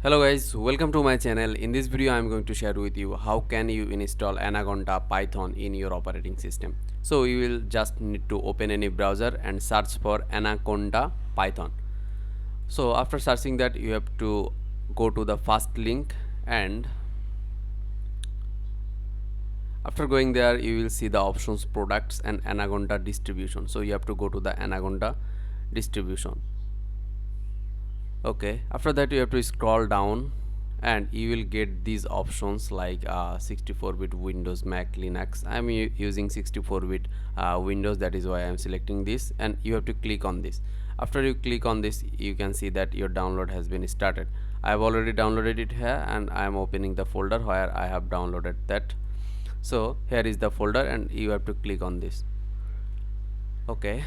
Hello guys, welcome to my channel. In this video I am going to share with you how can you install Anaconda Python in your operating system. So you will just need to open any browser and search for Anaconda Python. So after searching that, you have to go to the first link, and after going there you will see the options products and Anaconda distribution. So you have to go to the Anaconda distribution. Okay, after that you have to scroll down and you will get these options like 64-bit Windows, Mac, Linux. I'm using 64-bit Windows, that is why I'm selecting this, and you have to click on this. After you click on this, you can see that your download has been started. I have already downloaded it here and I am opening the folder where I have downloaded that. So here is the folder and you have to click on this. Okay,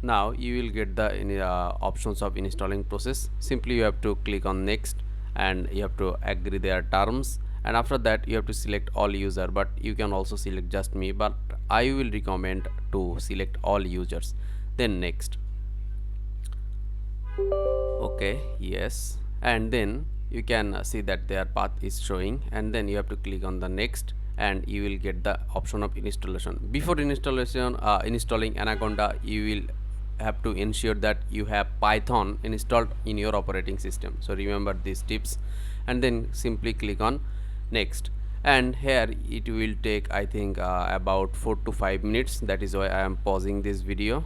now you will get the options of installing process. Simply you have to click on next and you have to agree their terms, and after that you have to select all user, but you can also select just me, but I will recommend to select all users. Then next. Okay, yes, and then you can see that their path is showing, and then you have to click on the next and you will get the option of installation. Before installation, installing Anaconda, you will have to ensure that you have Python installed in your operating system. So remember these tips, and then simply click on next, and here it will take I think about 4 to 5 minutes. That is why I am pausing this video.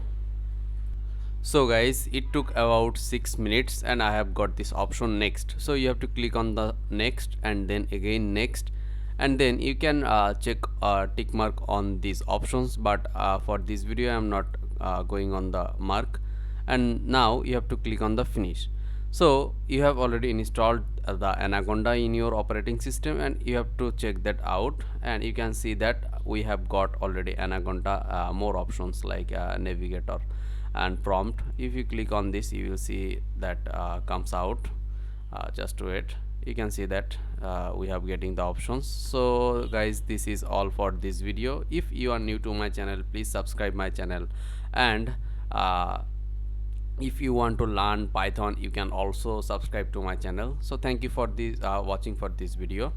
So guys, it took about 6 minutes and I have got this option next. So you have to click on the next and then again next, and then you can check tick mark on these options, but for this video I am not going on the mark. And now you have to click on the finish. So you have already installed the Anaconda in your operating system, and you have to check that out, and you can see that we have got already Anaconda more options like navigator and prompt. If you click on this, you will see that comes out. Just wait, you can see that we have getting the options. So guys, this is all for this video. If you are new to my channel, please subscribe my channel, and if you want to learn Python, you can also subscribe to my channel. So thank you for this watching for this video.